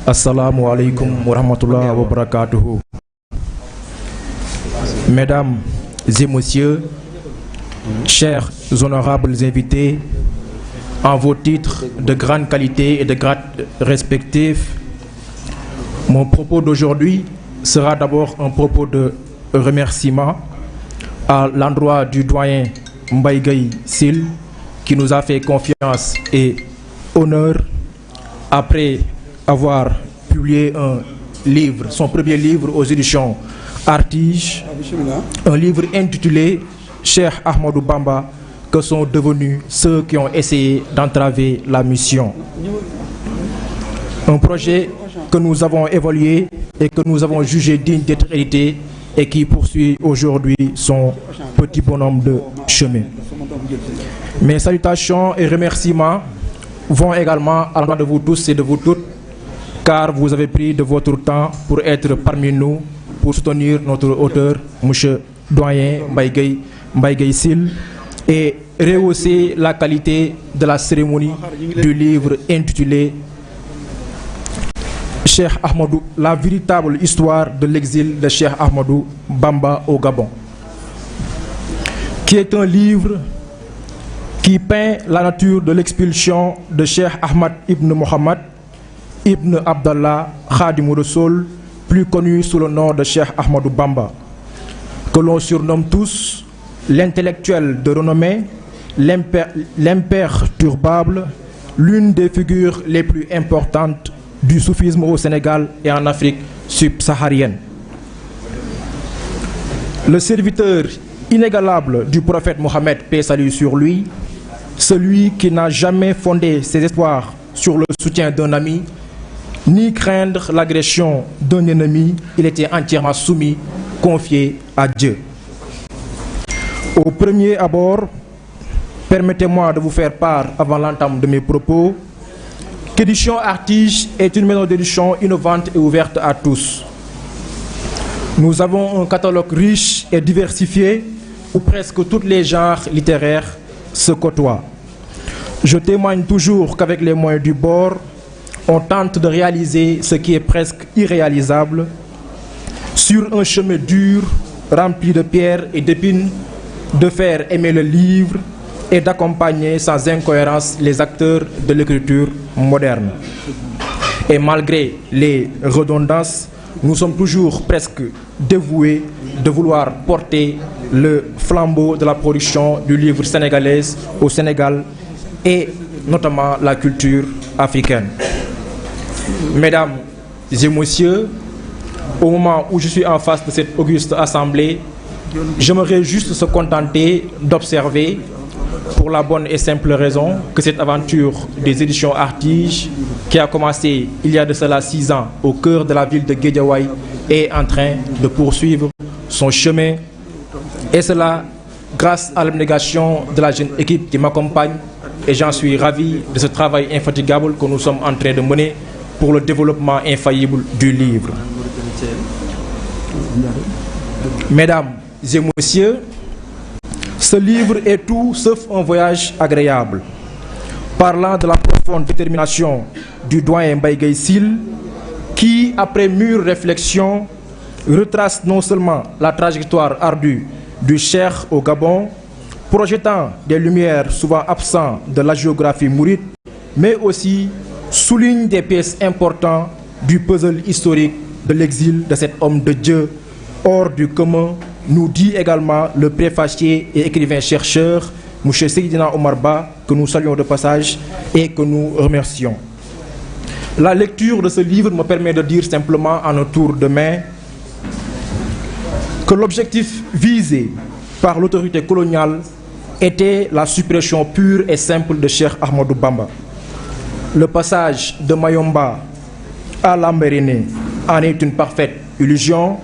Assalamu alaikum wa rahmatullahi wa barakatuhu. Mesdames et messieurs, chers honorables invités, en vos titres de grande qualité et de grade respectifs, mon propos d'aujourd'hui sera d'abord un propos de remerciement à l'endroit du doyen Mbaye Gueye Sil, qui nous a fait confiance et honneur après avoir publié un livre, son premier livre aux éditions Artige, un livre intitulé Cheikh Ahmadou Bamba, que sont devenus ceux qui ont essayé d'entraver la mission. Un projet que nous avons évalué et que nous avons jugé digne d'être hérité et qui poursuit aujourd'hui son petit bonhomme de chemin. Mes salutations et remerciements vont également à l'endroit de vous tous et de vous toutes, car vous avez pris de votre temps pour être parmi nous, pour soutenir notre auteur, M. Doyen Mbaye Gueye Sil, et rehausser la qualité de la cérémonie du livre intitulé Cheikh Ahmadou, la véritable histoire de l'exil de Cheikh Ahmadou Bamba au Gabon, qui est un livre qui peint la nature de l'expulsion de Cheikh Ahmad ibn Mohammed ibn Abdallah Khadimou Rassoul, plus connu sous le nom de Cheikh Ahmadou Bamba, que l'on surnomme tous l'intellectuel de renommée, l'imperturbable, l'une des figures les plus importantes du soufisme au Sénégal et en Afrique subsaharienne. Le serviteur inégalable du prophète Mohammed, paix et salut sur lui, celui qui n'a jamais fondé ses espoirs sur le soutien d'un ami, ni craindre l'agression d'un ennemi, il était entièrement soumis, confié à Dieu. Au premier abord, permettez-moi de vous faire part, avant l'entame de mes propos, qu'Éditions Artige est une maison d'édition innovante et ouverte à tous. Nous avons un catalogue riche et diversifié où presque tous les genres littéraires se côtoient. Je témoigne toujours qu'avec les moyens du bord, on tente de réaliser ce qui est presque irréalisable sur un chemin dur, rempli de pierres et d'épines, de faire aimer le livre et d'accompagner sans incohérence les acteurs de l'écriture moderne. Et malgré les redondances, nous sommes toujours presque dévoués de vouloir porter le flambeau de la production du livre sénégalaise au Sénégal et notamment la culture africaine. Mesdames et messieurs, au moment où je suis en face de cette auguste assemblée, j'aimerais juste se contenter d'observer, pour la bonne et simple raison que cette aventure des éditions Artige, qui a commencé il y a de cela 6 ans au cœur de la ville de Guédiawaye, est en train de poursuivre son chemin. Et cela grâce à l'abnégation de la jeune équipe qui m'accompagne. Et j'en suis ravi de ce travail infatigable que nous sommes en train de mener pour le développement infaillible du livre. Mesdames et messieurs, ce livre est tout sauf un voyage agréable. Parlant de la profonde détermination du doyen Mbaye Gueye Sil, qui, après mûre réflexion, retrace non seulement la trajectoire ardue du Cheikh au Gabon, projetant des lumières souvent absentes de la géographie mouride, mais aussi souligne des pièces importantes du puzzle historique de l'exil de cet homme de Dieu hors du commun, nous dit également le préfacier et écrivain-chercheur M. Seydina Omar Ba, que nous saluons de passage et que nous remercions. La lecture de ce livre me permet de dire simplement en un tour de main que l'objectif visé par l'autorité coloniale était la suppression pure et simple de Cheikh Ahmadou Bamba. Le passage de Mayomba à Lambaréné en est une parfaite illusion,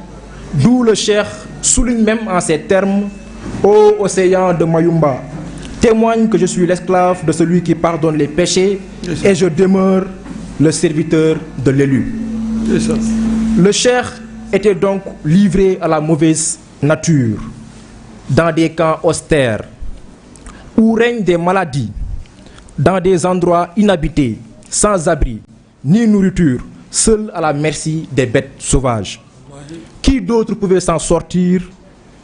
d'où le Cheikh souligne même en ces termes: ô océan de Mayumba, témoigne que je suis l'esclave de celui qui pardonne les péchés et je demeure le serviteur de l'élu. Le Cheikh était donc livré à la mauvaise nature, dans des camps austères, où règnent des maladies, dans des endroits inhabités, sans abri, ni nourriture, seul à la merci des bêtes sauvages. Qui d'autre pouvait s'en sortir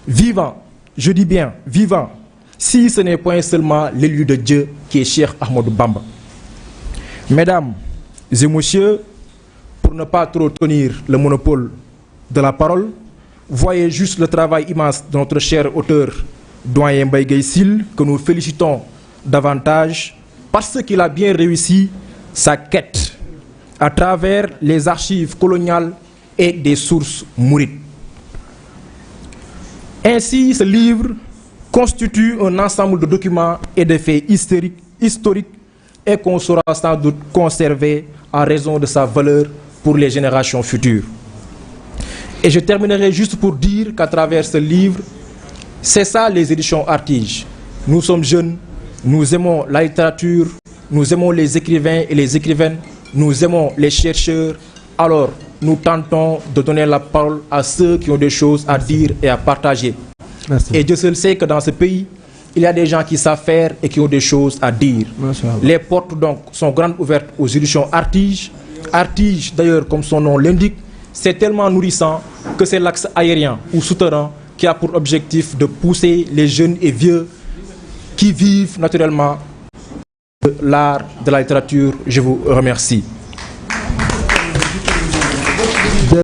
vivant, je dis bien vivant, si ce n'est point seulement l'élu de Dieu qui est Cheikh Ahmadou Bamba. Mesdames et messieurs, pour ne pas trop tenir le monopole de la parole, voyez juste le travail immense de notre cher auteur doyen Mbaye Guèye Syll, que nous félicitons davantage parce qu'il a bien réussi sa quête à travers les archives coloniales et des sources mourides. Ainsi, ce livre constitue un ensemble de documents et de faits historiques et qu'on saura sans doute conserver en raison de sa valeur pour les générations futures. Et je terminerai juste pour dire qu'à travers ce livre, c'est ça les éditions Artige. Nous sommes jeunes, nous aimons la littérature, nous aimons les écrivains et les écrivaines, nous aimons les chercheurs, alors nous tentons de donner la parole à ceux qui ont des choses à dire et à partager. Merci. Et Dieu seul sait que dans ce pays, il y a des gens qui savent faire et qui ont des choses à dire. Les portes donc sont grandes ouvertes aux éditions Artige. Artige, d'ailleurs, comme son nom l'indique, c'est tellement nourrissant que c'est l'axe aérien ou souterrain qui a pour objectif de pousser les jeunes et vieux qui vivent naturellement de l'art, de la littérature. Je vous remercie.